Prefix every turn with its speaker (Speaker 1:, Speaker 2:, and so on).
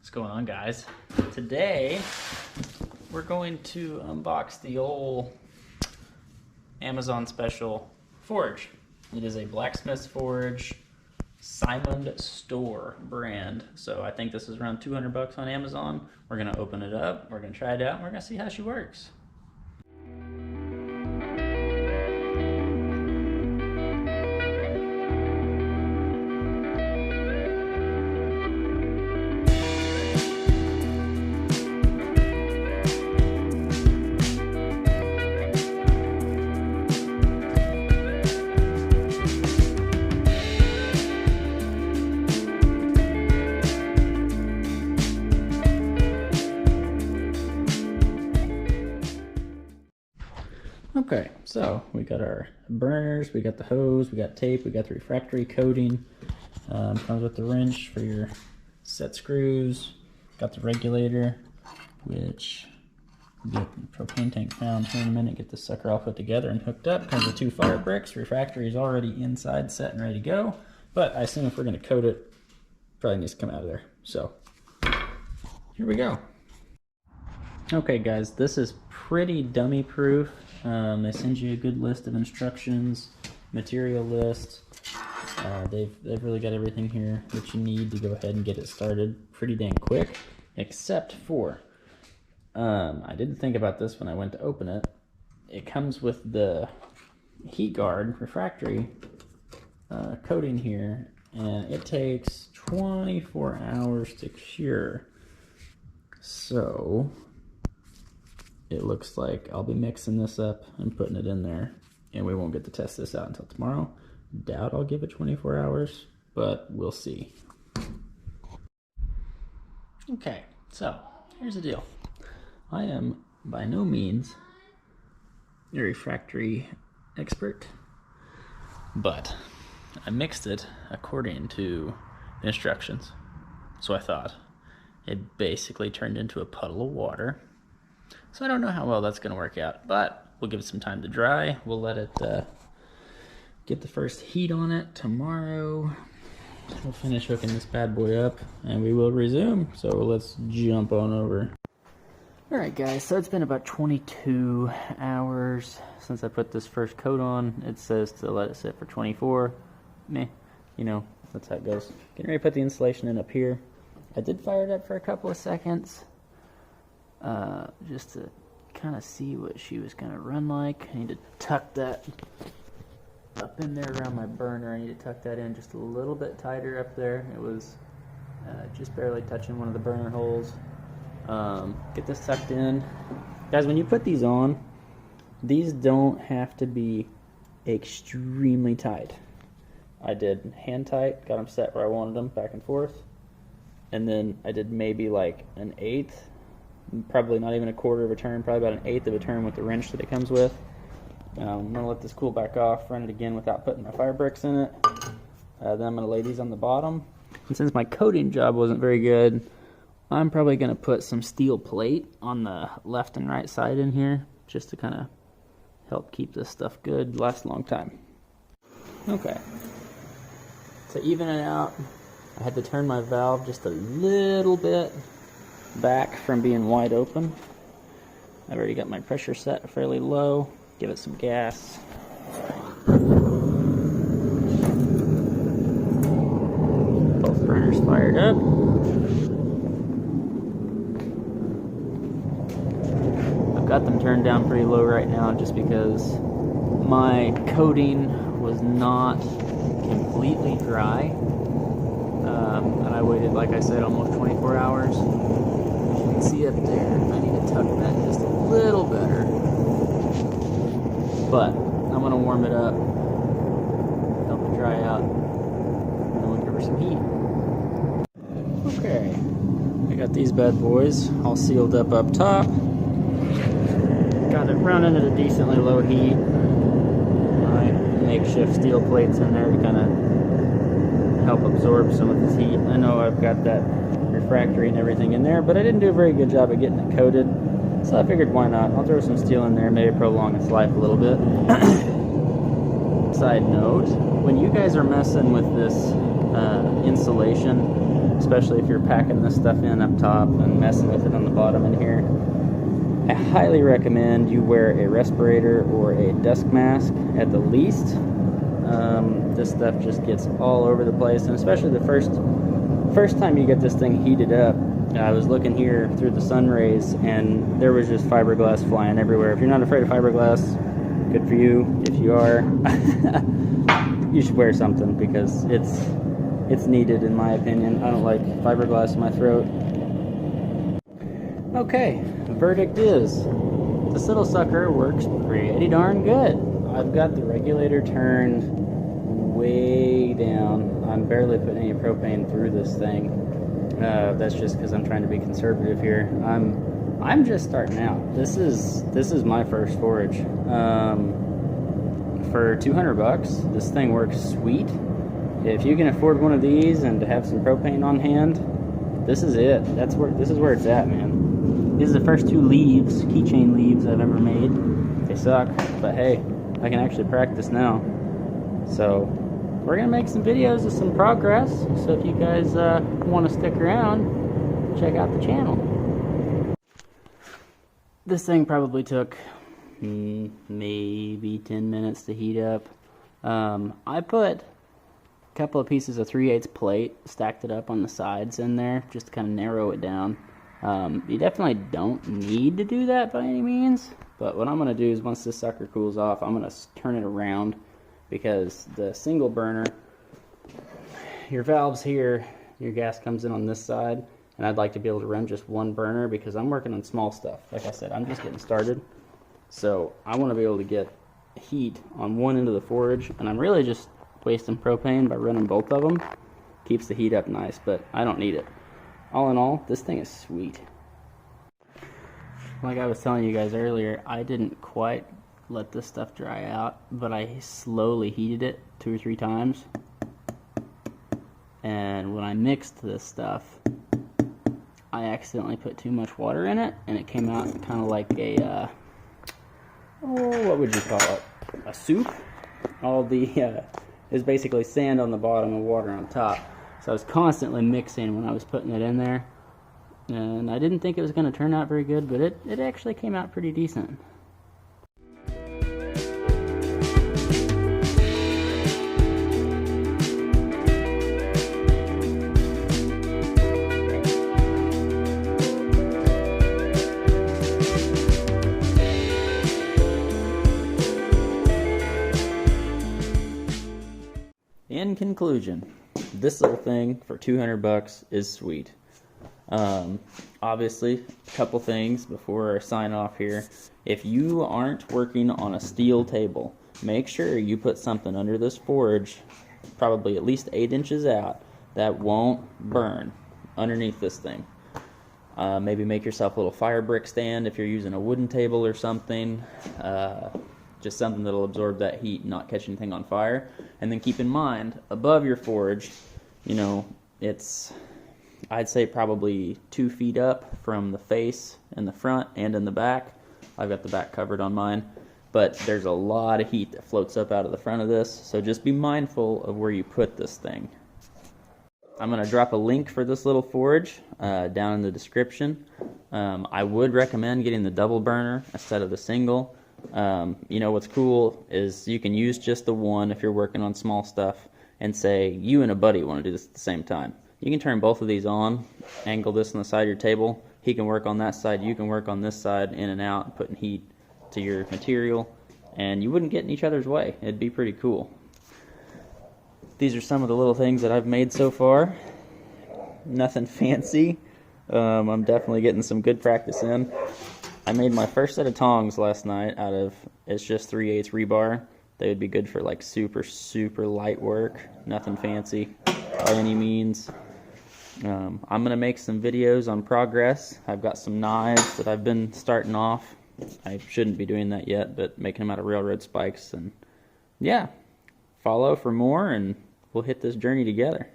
Speaker 1: What's going on, guys? Today we're going to unbox the old Amazon special forge. It is a blacksmith's forge, Simon Store brand. So I think this is around 200 bucks on Amazon. We're gonna open it up, we're gonna try it out, and we're gonna see how she works. Okay, so we got our burners, we got the hose, we got tape, we got the refractory coating. Comes with the wrench for your set screws. Got the regulator, which we'll get the propane tank found here in a minute. Get this sucker all put together and hooked up. Comes with 2 fire bricks. Refractory is already inside, set and ready to go. But I assume if we're going to coat it, probably needs to come out of there. So here we go. Okay, guys, this is pretty dummy proof. They send you a good list of instructions, material list. They've really got everything here that you need to go ahead and get it started pretty dang quick, except for, I didn't think about this when I went to open it. It comes with the heat guard refractory coating here, and it takes 24 hours to cure. So it looks like I'll be mixing this up and putting it in there, and we won't get to test this out until tomorrow. Doubt I'll give it 24 hours, but we'll see. Okay, so here's the deal. I am by no means a refractory expert, but I mixed it according to the instructions. So I thought it basically turned into a puddle of water. So I don't know how well that's going to work out, but we'll give it some time to dry. We'll let it get the first heat on it tomorrow. We'll finish hooking this bad boy up, and we will resume. So let's jump on over. Alright guys, so it's been about 22 hours since I put this first coat on. It says to let it sit for 24. Meh, you know, that's how it goes. Getting ready to put the insulation in up here. I did fire it up for a couple of seconds, just to kind of see what she was going to run like. I need to tuck that up in there around my burner. I need to tuck that in just a little bit tighter up there. It was just barely touching one of the burner holes. Get this tucked in. Guys, when you put these on, these don't have to be extremely tight. I did hand tight, got them set where I wanted them, back and forth. And then I did maybe like an 1/8, probably not even a quarter of a turn, probably about an 1/8 of a turn with the wrench that it comes with. I'm going to let this cool back off, run it again without putting my fire bricks in it. Then I'm going to lay these on the bottom. And since my coating job wasn't very good, I'm probably going to put some steel plate on the left and right side in here, just to kind of help keep this stuff good, last a long time. Okay. To even it out, I had to turn my valve just a little bit back from being wide open. I've already got my pressure set fairly low. Give it some gas. Both burners fired up. I've got them turned down pretty low right now just because my coating was not completely dry. And I waited, like I said, almost 24 hours. As you can see up there, I need to tuck that just a little better. But I'm going to warm it up, help it dry out, and then we'll give her some heat. Okay, I got these bad boys all sealed up top. Got it running at a decently low heat. My makeshift steel plates in there to kind of help absorb some of this heat. I know I've got that refractory and everything in there, but I didn't do a very good job of getting it coated. So I figured, why not? I'll throw some steel in there, maybe prolong its life a little bit. Side note, when you guys are messing with this insulation, especially if you're packing this stuff in up top and messing with it on the bottom in here. I highly recommend you wear a respirator or a dust mask at the least. This stuff just gets all over the place, and especially the first time you get this thing heated up. I was looking here through the sun rays, and there was just fiberglass flying everywhere. If you're not afraid of fiberglass, good for you. If you are, you should wear something, because it's needed, in my opinion. I don't like fiberglass in my throat. Okay, the verdict is, this little sucker works pretty darn good. I've got the regulator turned way down. I'm barely putting any propane through this thing. That's just because I'm trying to be conservative here. I'm just starting out. This is my first forage. For 200 bucks, this thing works sweet. If you can afford one of these and to have some propane on hand, this is it. This is where it's at, man. These are the first 2 leaves, keychain leaves I've ever made. They suck, but hey, I can actually practice now. So we're gonna make some videos of some progress. So if you guys want to stick around, check out the channel. This thing probably took maybe 10 minutes to heat up. I put a couple of pieces of 3/8 plate, stacked it up on the sides in there, just to kind of narrow it down. You definitely don't need to do that by any means, but what I'm going to do is, once this sucker cools off, I'm going to turn it around, because the single burner, your valves here, your gas comes in on this side, and I'd like to be able to run just one burner, because I'm working on small stuff. Like I said, I'm just getting started, so I want to be able to get heat on one end of the forage, and I'm really just wasting propane by running both of them. Keeps the heat up nice, but I don't need it. All in all, this thing is sweet. Like I was telling you guys earlier, I didn't quite let this stuff dry out, but I slowly heated it 2 or 3 times. And when I mixed this stuff, I accidentally put too much water in it, and it came out kind of like a, what would you call it? A soup? All the, is basically sand on the bottom and water on top. So I was constantly mixing when I was putting it in there, and I didn't think it was going to turn out very good, but it actually came out pretty decent. In conclusion, this little thing for 200 bucks is sweet. Obviously, a couple things before I sign off here. If you aren't working on a steel table, make sure you put something under this forage, probably at least 8 inches out, that won't burn underneath this thing. Maybe make yourself a little fire brick stand if you're using a wooden table or something. Just something that'll absorb that heat and not catch anything on fire. And then keep in mind, above your forage, you know, it's, I'd say probably 2 feet up from the face in the front and in the back. I've got the back covered on mine, but there's a lot of heat that floats up out of the front of this, so just be mindful of where you put this thing. I'm going to drop a link for this little forage down in the description. I would recommend getting the double burner instead of the single. You know, what's cool is you can use just the one if you're working on small stuff, and say you and a buddy want to do this at the same time. You can turn both of these on, angle this on the side of your table. He can work on that side, you can work on this side, in and out, putting heat to your material, and you wouldn't get in each other's way. It'd be pretty cool. These are some of the little things that I've made so far. Nothing fancy. I'm definitely getting some good practice in. I made my first set of tongs last night out of, it's just 3/8 rebar. They would be good for like super light work. Nothing fancy by any means. I'm going to make some videos on progress. I've got some knives that I've been starting off. I shouldn't be doing that yet, but making them out of railroad spikes. And yeah, follow for more, and we'll hit this journey together.